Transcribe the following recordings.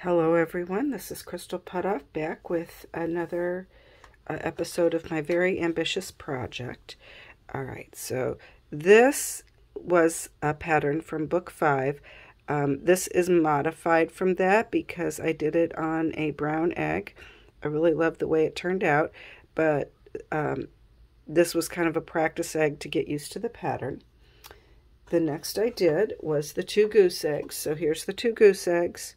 Hello everyone, this is Crystal Putoff back with another episode of my very ambitious project. Alright, so this was a pattern from book 5. This is modified from that because I did it on a brown egg. I really love the way it turned out, but this was kind of a practice egg to get used to the pattern. The next I did was the 2 goose eggs. So here's the 2 goose eggs.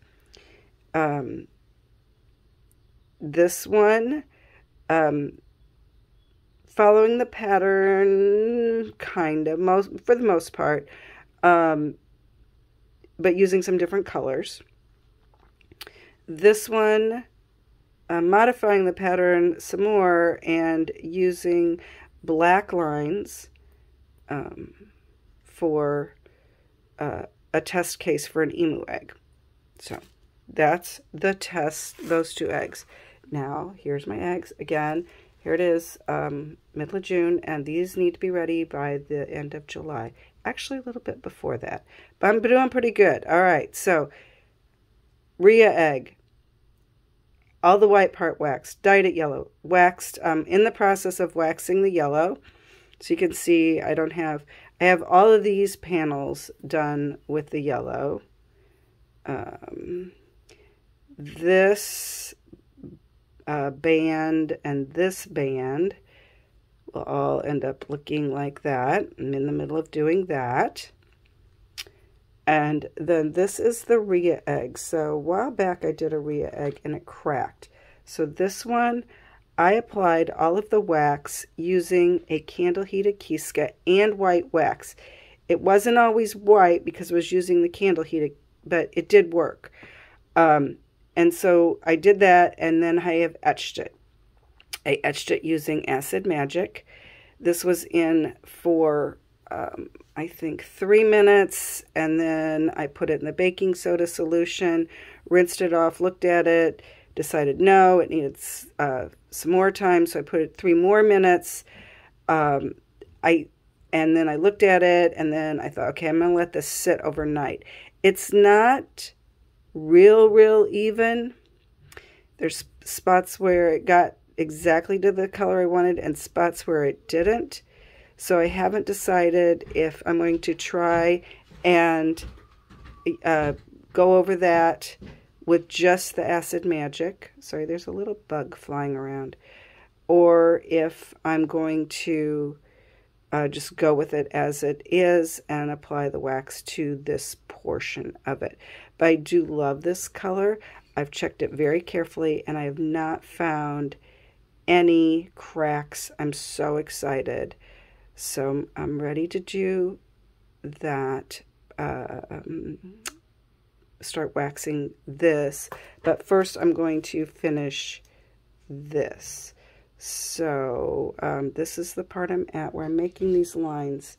This one, following the pattern, kind of, for the most part, but using some different colors. This one, modifying the pattern some more and using black lines for a test case for an emu egg. So that's the test, those 2 eggs. Now, here's my eggs. Again, here it is, middle of June, and these need to be ready by the end of July. Actually, a little bit before that. But I'm doing pretty good. All right, so Rhea egg. All the white part waxed, dyed it yellow. Waxed, in the process of waxing the yellow. So you can see I have all of these panels done with the yellow. This band and this band will all end up looking like that. I'm in the middle of doing that. And then this is the Rhea egg. So a while back I did a Rhea egg and it cracked. So this one I applied all of the wax using a candle heated Kiska and white wax. It wasn't always white because I was using the candle heated, but it did work. And so I did that, and then I have etched it. I etched it using Acid Magic. This was in for, I think, 3 minutes, and then I put it in the baking soda solution, rinsed it off, looked at it, decided no, it needed some more time, so I put it 3 more minutes. And then I looked at it, and then I thought, okay, I'm going to let this sit overnight. It's not real even. There's spots where it got exactly to the color I wanted and spots where it didn't. So I haven't decided if I'm going to try and go over that with just the Acid Magic. Sorry, there's a little bug flying around. Or if I'm going to just go with it as it is and apply the wax to this portion of it. But I do love this color. I've checked it very carefully and I have not found any cracks. I'm so excited. So I'm ready to do that. Start waxing this. But first I'm going to finish this. So this is the part I'm at where I'm making these lines.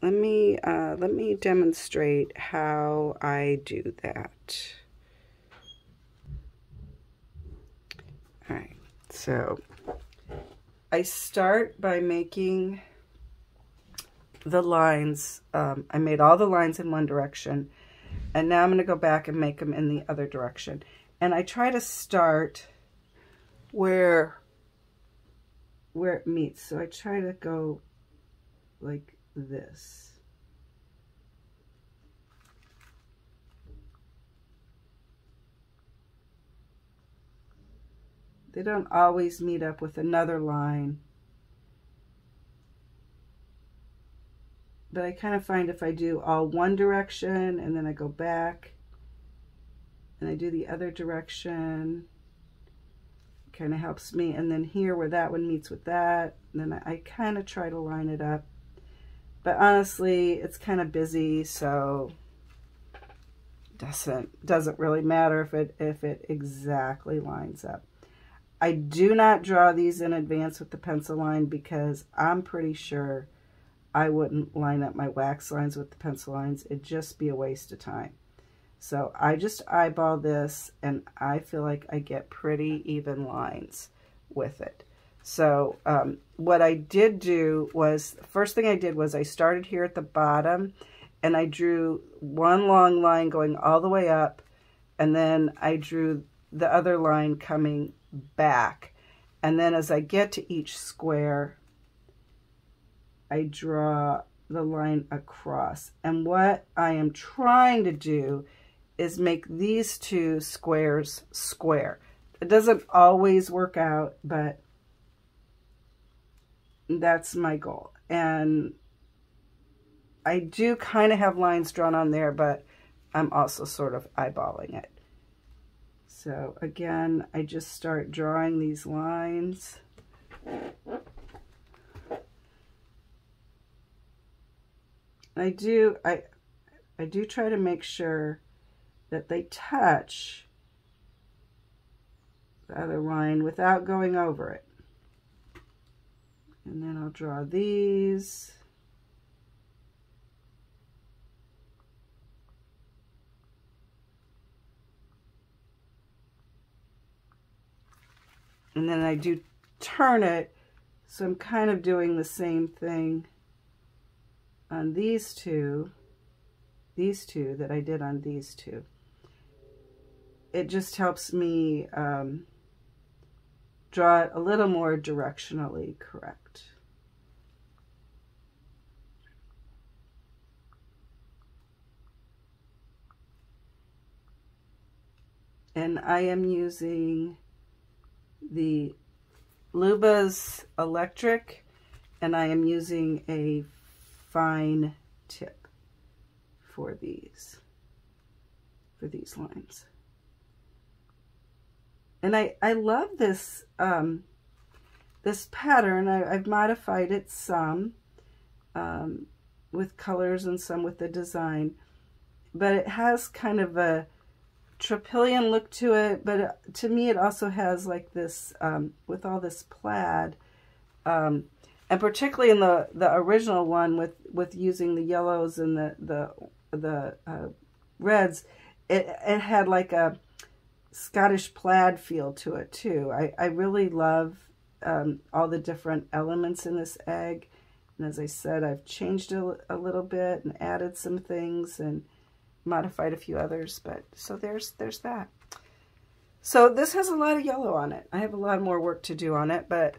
Let me demonstrate how I do that. All right, so I start by making the lines. I made all the lines in one direction, and now I'm going to go back and make them in the other direction. And I try to start where it meets. So I try to go like this. They don't always meet up with another line. But I kind of find if I do all one direction and then I go back and I do the other direction, kind of helps me. And then here where that one meets with that, then I kind of try to line it up. But honestly, it's kind of busy, so doesn't really matter if it exactly lines up. I do not draw these in advance with the pencil line because I'm pretty sure I wouldn't line up my wax lines with the pencil lines. It'd just be a waste of time. So I just eyeball this, and I feel like I get pretty even lines with it. So what I did do was, the first thing I did was I started here at the bottom, and I drew one long line going all the way up, and then I drew the other line coming back. And then as I get to each square, I draw the line across. And what I am trying to do is make these two squares square. It doesn't always work out, but that's my goal. And I do kind of have lines drawn on there, but I'm also sort of eyeballing it. So again, I just start drawing these lines. I do try to make sure that they touch the other line without going over it. And then I'll draw these. And then I do turn it, so I'm kind of doing the same thing on these two that I did on these two. It just helps me draw it a little more directionally correct. And I am using the Luba's Electric, and I am using a fine tip for these lines. And I love this this pattern. I've modified it some with colors and some with the design, but it has kind of a tropillion look to it, but to me it also has like this with all this plaid, and particularly in the original one with using the yellows and the reds, it had like a Scottish plaid feel to it too. I really love all the different elements in this egg, and as I said, I've changed it a little bit and added some things and modified a few others, but so there's that. So this has a lot of yellow on it. I have a lot more work to do on it, but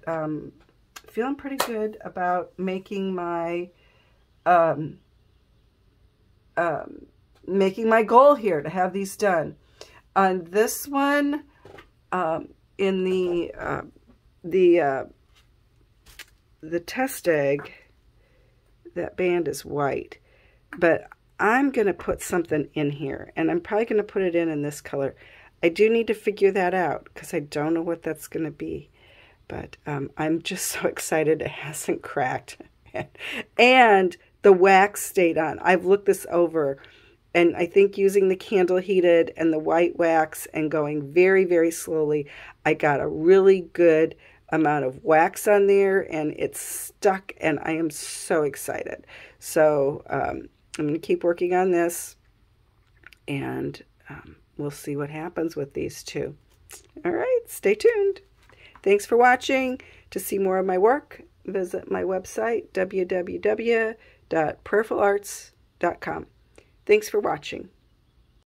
feeling pretty good about making my goal here to have these done. On this one, in the test egg, that band is white, but I'm going to put something in here, and I'm probably going to put it in this color. I do need to figure that out because I don't know what that's going to be, but I'm just so excited it hasn't cracked. And the wax stayed on. I've looked this over, and I think using the candle heated and the white wax and going very, very slowly, I got a really good amount of wax on there, and it's stuck, and I am so excited. So I'm going to keep working on this, and we'll see what happens with these two. All right, stay tuned. Thanks for watching. To see more of my work, visit my website, www.prayerfularts.com. Thanks for watching.